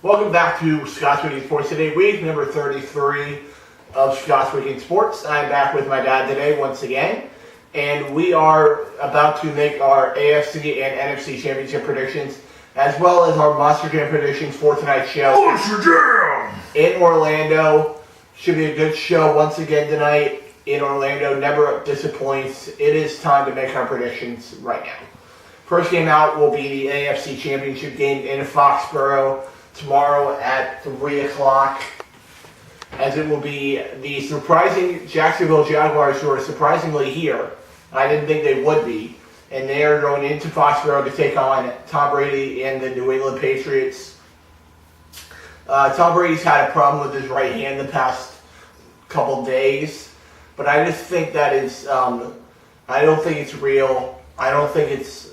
Welcome back to Scott's Weekend Sports today, week number 33 of Scott's Weekend Sports. I'm back with my dad today once again, and we are about to make our AFC and NFC championship predictions, as well as our Monster Jam predictions for tonight's show. Monster Jam! In Orlando. Should be a good show once again tonight in Orlando. Never disappoints. It is time to make our predictions right now. First game out will be the AFC championship game in Foxborough tomorrow at 3 o'clock, as it will be the surprising Jacksonville Jaguars, who are surprisingly here. I didn't think they would be. And they are going into Foxborough to take on Tom Brady and the New England Patriots. Tom Brady's had a problem with his right hand the past couple days, but I just think that is, I don't think it's real. I don't think it's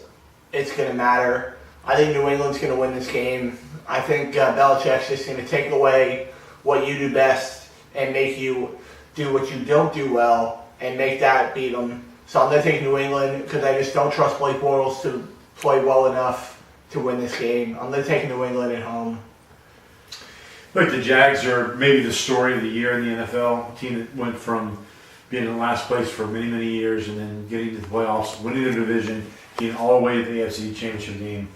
going to matter. I think New England's going to win this game. I think Belichick's just going to take away what you do best and make you do what you don't do well and make that beat them. So I'm going to take New England because I just don't trust Blake Bortles to play well enough to win this game. I'm going to take New England at home. Look, the Jags are maybe the story of the year in the NFL. A team that went from being in last place for many, many years and then getting to the playoffs, winning the division, getting all the way to the AFC Championship game.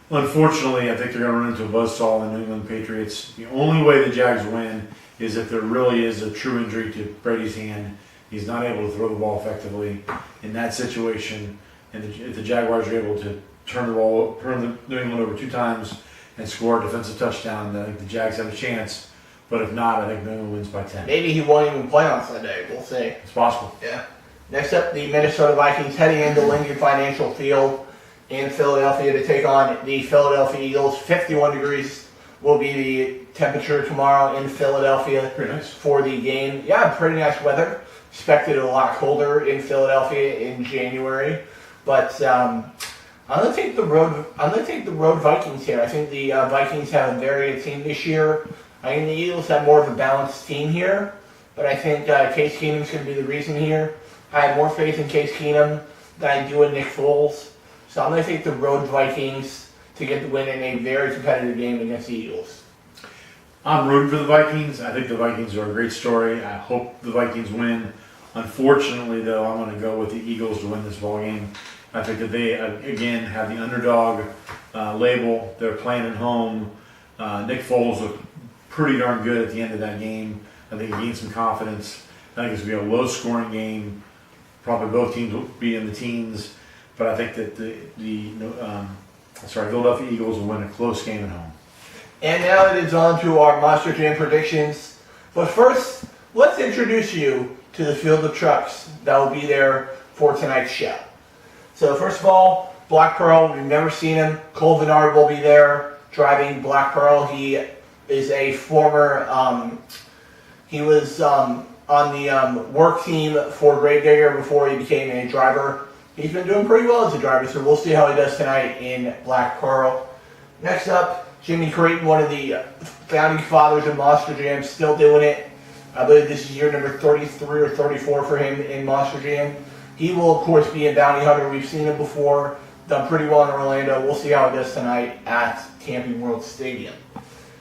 Unfortunately, I think they're going to run into a buzzsaw in the New England Patriots. The only way the Jags win is if there really is a true injury to Brady's hand. He's not able to throw the ball effectively in that situation. And if the Jaguars are able to turn the New England over 2 times and score a defensive touchdown, I think the Jags have a chance. But if not, I think New England wins by 10. Maybe he won't even play on Sunday. We'll see. It's possible. Yeah. Next up, the Minnesota Vikings heading into Lincoln Financial Field in Philadelphia to take on the Philadelphia Eagles. 51 degrees will be the temperature tomorrow in Philadelphia. Pretty nice. For the game. Yeah, pretty nice weather. Expected a lot colder in Philadelphia in January, but I'm gonna take the road. I'm gonna take the road Vikings here. I think the Vikings have a very good team this year. I think the Eagles have more of a balanced team here, but I think Case Keenum's gonna be the reason here. I have more faith in Case Keenum than I do in Nick Foles, so I'm gonna take the road Vikings to get the win in a very competitive game against the Eagles. I'm rooting for the Vikings. I think the Vikings are a great story. I hope the Vikings win. Unfortunately, though, I'm going to go with the Eagles to win this ball game. I think that they, again, have the underdog label. They're playing at home. Nick Foles looked pretty darn good at the end of that game. I think he gained some confidence. I think it's going to be a low-scoring game. Probably both teams will be in the teens. But I think that the Philadelphia Eagles will win a close game at home. And now it is on to our Monster Jam predictions. But first, let's introduce you to the field of trucks that will be there for tonight's show. So first of all, Black Pearl, we've never seen him. Cole Vennard will be there driving Black Pearl. He is a former, he was on the work team for Gravedigger before he became a driver. He's been doing pretty well as a driver, so we'll see how he does tonight in Black Pearl. Next up, Jimmy Creighton, one of the founding fathers of Monster Jam, still doing it. I believe this is year number 33 or 34 for him in Monster Jam. He will, of course, be a bounty hunter. We've seen him before, done pretty well in Orlando. We'll see how he does tonight at Camping World Stadium.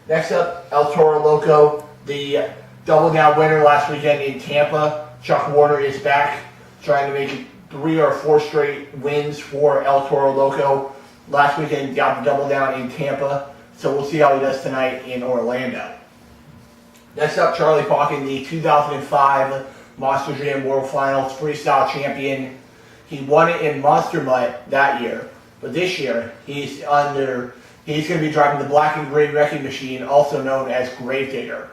Next up, El Toro Loco, the double down winner last weekend in Tampa. Chuck Warner is back, trying to make it 3 or 4 straight wins for El Toro Loco. Last weekend, got the double down in Tampa. So we'll see how he does tonight in Orlando. Next up, Charlie Pauken, the 2005 Monster Jam World Finals freestyle champion. He won it in Monster Mutt that year, but this year he's going to be driving the black and gray wrecking machine, also known as Gravedigger.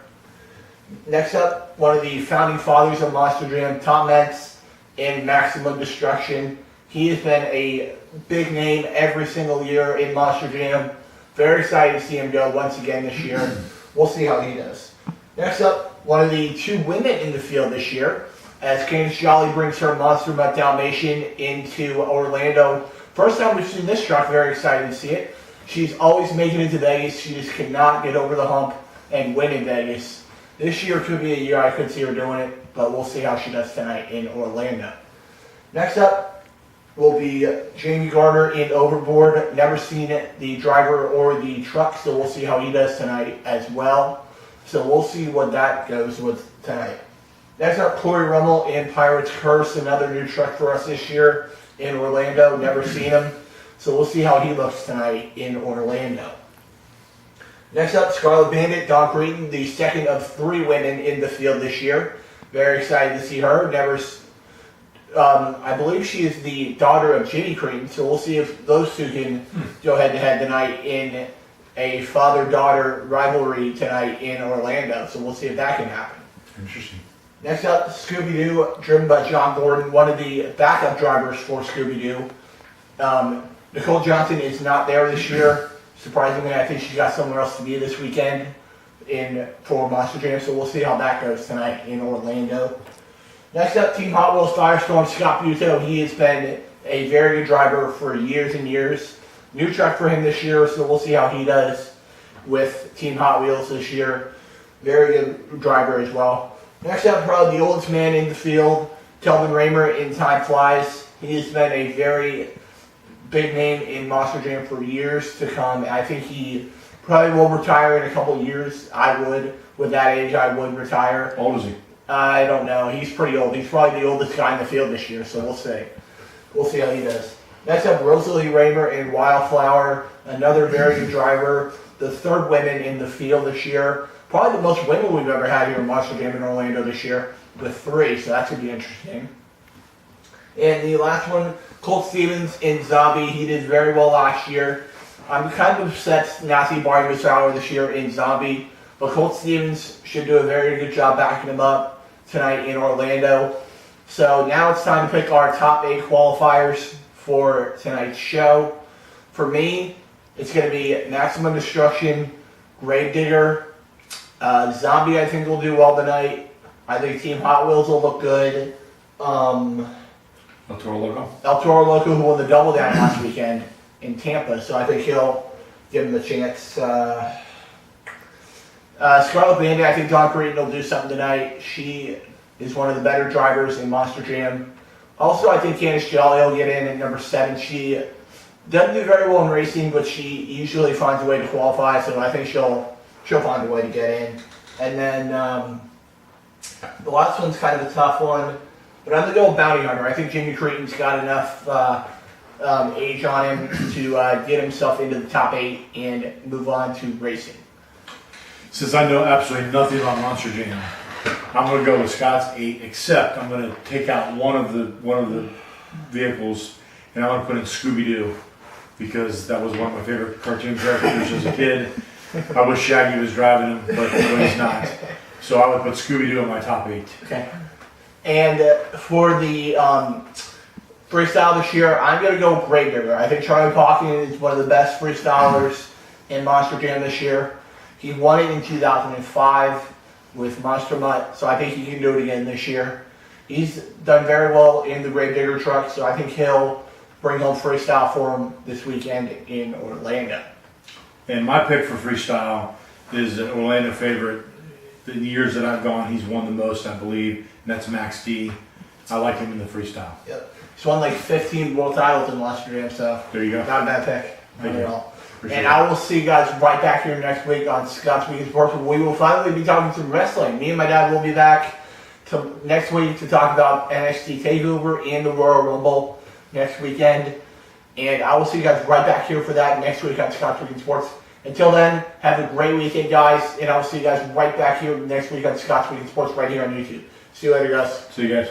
Next up, one of the founding fathers of Monster Jam, Tom Meents in Maximum Destruction. He has been a big name every single year in Monster Jam. Very excited to see him go once again this year. We'll see how he does. Next up, one of the 2 women in the field this year, as Candace Jolly brings her Monster Mutt Dalmatian into Orlando. First time we've seen this truck, very excited to see it. She's always making it to Vegas. She just cannot get over the hump and win in Vegas. This year could be a year I could see her doing it, but we'll see how she does tonight in Orlando. Next up, will be Jamie Garner in Overboard. Never seen it, the driver or the truck, so we'll see how he does tonight as well. So we'll see what that goes with tonight. Next up, Corey Rummel in Pirates Curse, another new truck for us this year in Orlando. Never seen him, so we'll see how he looks tonight in Orlando. Next up, Scarlet Bandit, Dawn Creighton, the second of 3 women in the field this year. Very excited to see her. I believe she is the daughter of Jimmy Creighton, so we'll see if those two can go head-to-head tonight in a father-daughter rivalry tonight in Orlando. So we'll see if that can happen. Interesting. Next up, Scooby-Doo, driven by John Gordon, one of the backup drivers for Scooby-Doo. Nicole Johnson is not there this year. Surprisingly, I think she got somewhere else to be this weekend for Monster Jam, so we'll see how that goes tonight in Orlando. Next up, Team Hot Wheels Firestorm, Scott Buto. He has been a very good driver for years and years. New truck for him this year, so we'll see how he does with Team Hot Wheels this year. Very good driver as well. Next up, probably the oldest man in the field, Kelvin Raymer in Time Flies. He has been a very big name in Monster Jam for years to come. I think he probably will retire in a couple of years. I would. With that age, I would retire. How old is he? I don't know. He's pretty old. He's probably the oldest guy in the field this year, so we'll see. We'll see how he does. Next up, Rosalie Raymer in Wildflower, another very good driver. The 3rd women in the field this year. Probably the most women we've ever had here in Monster Jam in Orlando this year, with 3, so that should be interesting. And the last one, Colt Stevens in Zombie. He did very well last year. I'm kind of upset not see Barney Masauer this year in Zombie, but Colt Stevens should do a very good job backing him up tonight in Orlando. So now it's time to pick our top 8 qualifiers for tonight's show. For me, it's going to be Maximum Destruction, Gravedigger, Zombie I think will do well tonight. I think Team Hot Wheels will look good. El Toro Loco? El Toro Loco, who won the Double Down last weekend in Tampa, so I think he'll give him a chance. Scarlet Bandit, I think Dawn Creighton will do something tonight. She is one of the better drivers in Monster Jam. Also, I think Candice Jolly will get in at number 7. She doesn't do very well in racing, but she usually finds a way to qualify, so I think she'll find a way to get in. And then the last one's kind of a tough one, but I'm going to go with Bounty Hunter. I think Jimmy Creighton's got enough age on him to get himself into the top 8 and move on to racing. Since I know absolutely nothing about Monster Jam, I'm going to go with Scott's 8, except I'm going to take out one of the vehicles, and I'm going to put in Scooby-Doo, because that was one of my favorite cartoon characters as a kid. I wish Shaggy was driving him, but he's not. So I would put Scooby-Doo in my top 8. Okay. And for the freestyle this year, I'm going to go with Gravedigger. I think Charlie Pauken is one of the best freestylers in Monster Jam this year. He won it in 2005 with Monster Mutt, so I think he can do it again this year. He's done very well in the Gravedigger truck, so I think he'll bring home freestyle for him this weekend in Orlando. And my pick for freestyle is an Orlando favorite. The years that I've gone, he's won the most, I believe, and that's Max D. I like him in the freestyle. Yep. He's won like 15 world titles in Monster Jam, so there you go. Not a bad pick. Not at all. And I will see you guys right back here next week on Scott's Week in Sports. We will finally be talking some wrestling. Me and my dad will be back next week to talk about NXT TakeOver and the Royal Rumble next weekend. And I will see you guys right back here for that next week on Scott's Week in Sports. Until then, have a great weekend, guys. And I will see you guys right back here next week on Scott's Week in Sports right here on YouTube. See you later, guys. See you guys.